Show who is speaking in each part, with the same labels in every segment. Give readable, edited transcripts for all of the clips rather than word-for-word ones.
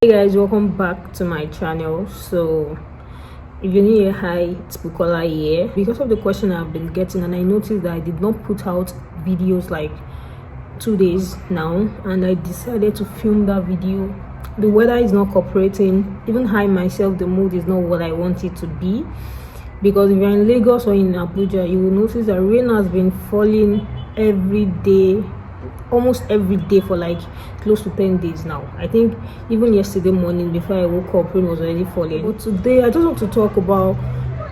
Speaker 1: Hey guys, welcome back to my channel. So if you're new here, hi, it's Bukola here. Because of the question I've been getting, and I noticed that I did not put out videos like 2 days now, and I decided to film that video. The weather is not cooperating. Even I myself, the mood is not what I want it to be, because if you're in Lagos or in Abuja, you will notice that rain has been falling every day, almost every day for like close to 10 days now. I think even yesterday morning before I woke up, rain was already falling. But today I just want to talk about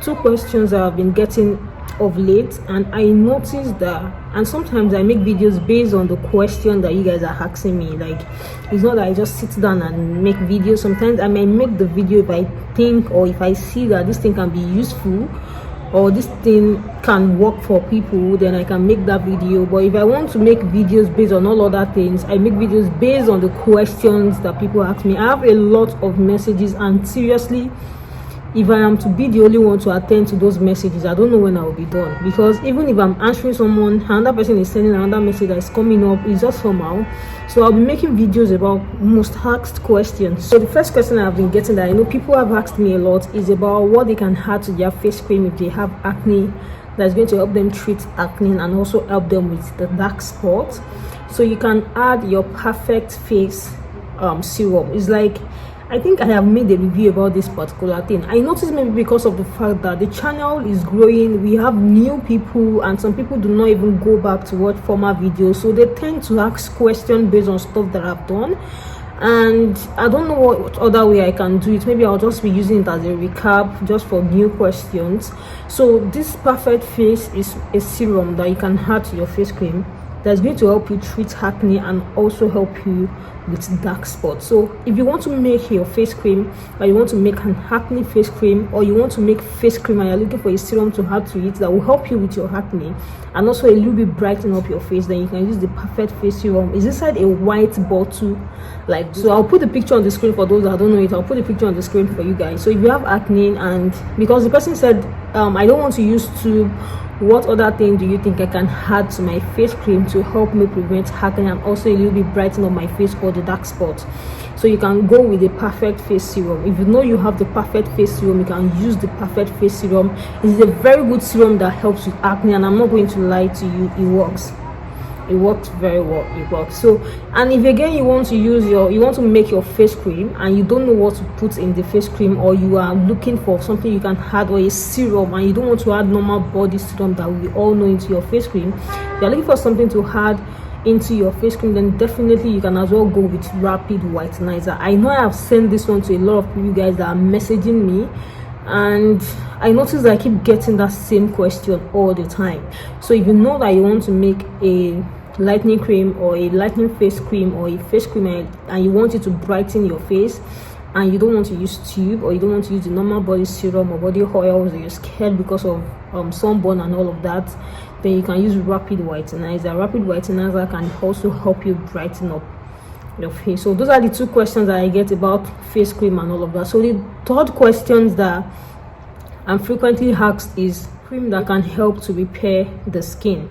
Speaker 1: 2 questions that I've been getting of late, and I noticed that, and sometimes I make videos based on the question that you guys are asking me. Like, it's not that I just sit down and make videos. Sometimes I may make the video if I think, or if I see that this thing can be useful, or this thing can work for people, then I can make that video. But if I want to make videos based on all other things, I make videos based on the questions that people ask me. I have a lot of messages, and seriously, if I am to be the only one to attend to those messages, I don't know when I will be done. Because even if I'm answering someone, another person is sending another message that is coming up. It's just somehow. So I'll be making videos about most asked questions. So the first question I've been getting that I know people have asked me a lot is about what they can add to their face cream if they have acne, that's going to help them treat acne and also help them with the dark spots. So you can add your perfect face serum. It's like, I think I have made a review about this particular thing. I noticed maybe because of the fact that the channel is growing, we have new people, and some people do not even go back to watch former videos, so they tend to ask questions based on stuff that I've done, and I don't know what other way I can do it. Maybe I'll just be using it as a recap just for new questions. So this perfect face is a serum that you can add to your face cream that's going to help you treat acne and also help you with dark spots. So if you want to make your face cream, or you want to make an acne face cream, or you want to make face cream and you're looking for a serum to add to it that will help you with your acne and also a little bit brighten up your face, then you can use the perfect face serum. It's inside a white bottle like so. I'll put the picture on the screen for those that don't know it. I'll put the picture on the screen for you guys. So if you have acne, and because the person said I don't want to use tube, what other thing do you think I can add to my face cream to help me prevent acne and also a little bit brighten up my face or the dark spots? So you can go with the perfect face serum. If you know you have the perfect face serum, you can use the perfect face serum. It's a very good serum that helps with acne, and I'm not going to lie to you, it works. It works very well. It works. So, and if again you want to make your face cream and you don't know what to put in the face cream, or you are looking for something you can add, or a serum, and you don't want to add normal body serum that we all know into your face cream, you're looking for something to add into your face cream, then definitely you can as well go with Rapid Whitenizer. I know I have sent this one to a lot of you guys that are messaging me, and I noticed that I keep getting that same question all the time. So if you know that you want to make a lightening cream or a lightening face cream or a face cream, and you want it to brighten your face, and you don't want to use tube, or you don't want to use the normal body serum or body oils, or you're scared because of sunburn and all of that, then you can use Rapid Whitenizer. Rapid Whitenizer can also help you brighten up your face. So those are the 2 questions that I get about face cream and all of that. So the third questions that I'm frequently asked is cream that can help to repair the skin.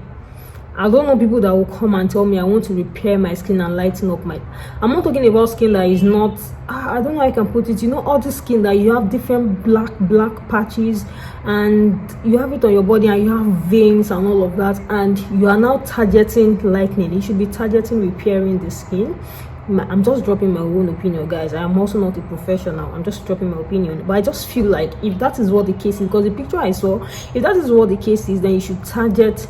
Speaker 1: I don't know people that will come and tell me I want to repair my skin and lighten up my... I'm not talking about skin that is not... I don't know how I can put it. You know, all the skin that you have different black patches, and you have it on your body, and you have veins and all of that, and you are now targeting lightening. You should be targeting repairing the skin. I'm just dropping my own opinion, guys. I am also not a professional. I'm just dropping my opinion, but I just feel like if that is what the case is, because the picture I saw, if that is what the case is, then you should target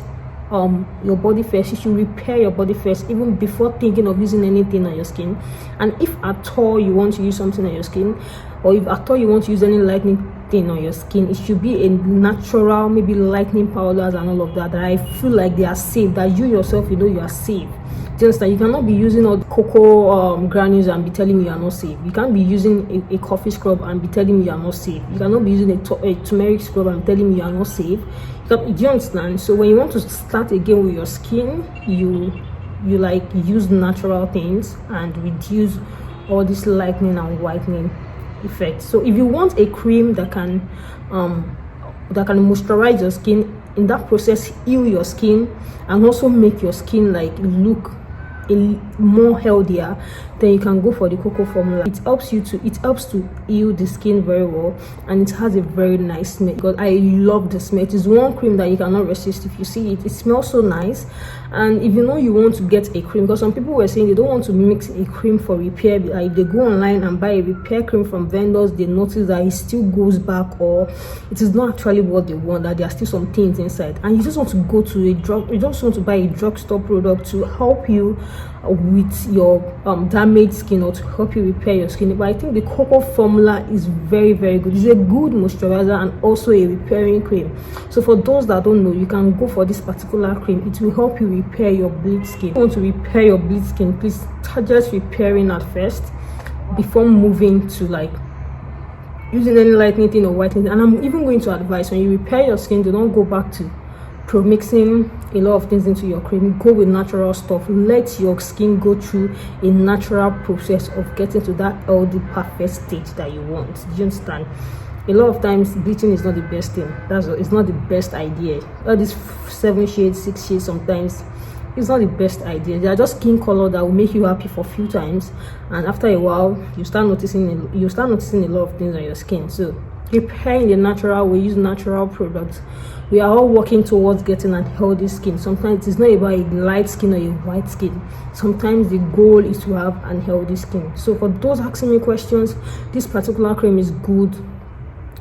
Speaker 1: your body first. You should repair your body first, even before thinking of using anything on your skin. And if at all you want to use something on your skin, or if at all you want to use any lightening thing on your skin, it should be a natural, maybe lightening powders and all of that, that I feel like they are safe, that you yourself, you know, you are safe. Just that you cannot be using all the cocoa granules and be telling me you are not safe. You can't be using a coffee scrub and be telling me you are not safe. You cannot be using a turmeric scrub and telling me you are not safe. Do you understand? So when you want to start again with your skin, you like use natural things and reduce all this lightening and whitening effect. So if you want a cream that can moisturize your skin, in that process heal your skin and also make your skin like look more healthier, then you can go for the cocoa formula. It helps to heal the skin very well, and it has a very nice smell, because I love the smell. It is one cream that you cannot resist. If you see it, it smells so nice. And if you know you want to get a cream, because some people were saying they don't want to mix a cream for repair, like they go online and buy a repair cream from vendors, they notice that it still goes back, or it is not actually what they want, that there are still some things inside, and you just want to go to you just want to buy a drugstore product to help you with your damaged skin, or to help you repair your skin. But I think the cocoa formula is very, very good. It's a good moisturizer and also a repairing cream. So for those that don't know, you can go for this particular cream. It will help you repair your bleached skin. If you want to repair your bleached skin, please start just repairing at first before moving to like using any lightening thing or whitening. And I'm even going to advise, when you repair your skin, do not go back to mixing a lot of things into your cream. Go with natural stuff. Let your skin go through a natural process of getting to that healthy, perfect stage that you want. Do you understand? A lot of times bleaching is not the best thing. It's not the best idea. All these 7 shades, 6 shades, sometimes it's not the best idea. They are just skin color that will make you happy for a few times, and after a while you start noticing a lot of things on your skin. So repair in the natural way, use natural products. We are all working towards getting a healthy skin. Sometimes it's not about a light skin or a white skin. Sometimes the goal is to have an healthy skin. So for those asking me questions, this particular cream is good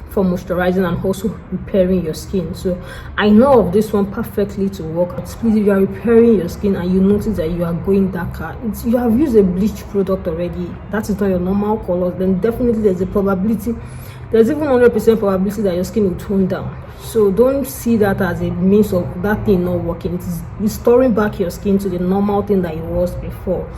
Speaker 1: for moisturizing and also repairing your skin. So I know of this one perfectly to work. Please, if you are repairing your skin and you notice that you are going darker, you have used a bleach product already, that is not your normal color, then definitely there's a probability, there's even 100% probability that your skin will tone down. So don't see that as a means of that thing not working. It is restoring back your skin to the normal thing that it was before.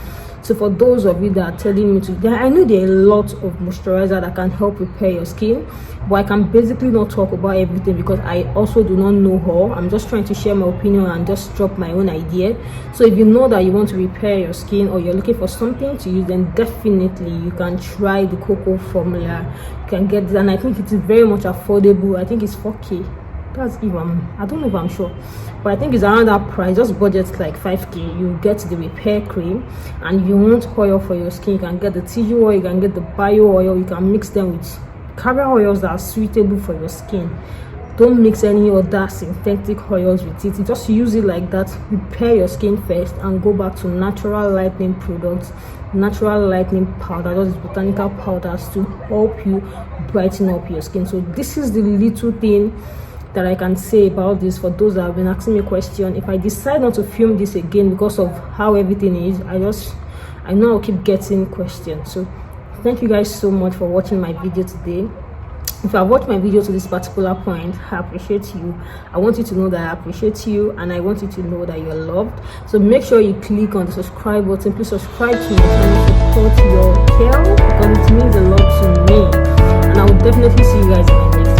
Speaker 1: So for those of you that are telling me to, I know there are a lot of moisturizer that can help repair your skin, but I can basically not talk about everything because I also do not know how. I'm just trying to share my opinion and just drop my own idea. So if you know that you want to repair your skin, or you're looking for something to use, then definitely you can try the cocoa formula. You can get this, and I think it's very much affordable. I think it's 4K. That's even, I don't know if I'm sure, but I think it's around that price. Just budget like 5K. You get the repair cream, and you want oil for your skin, you can get the tissue oil, you can get the bio oil. You can mix them with carrier oils that are suitable for your skin. Don't mix any other synthetic oils with it. You just use it like that. Repair your skin first and go back to natural lightening products, natural lightening powder, those botanical powders to help you brighten up your skin. So this is the little thing that I can say about this. For those that have been asking me a question, if I decide not to film this again because of how everything is, I know I'll keep getting questions. So thank you guys so much for watching my video today. If you have watched my video to this particular point, I appreciate you. I want you to know that I appreciate you, and I want you to know that you're loved. So make sure you click on the subscribe button. Please subscribe to my channel, support your care, because it means a lot to me. And I will definitely see you guys in my next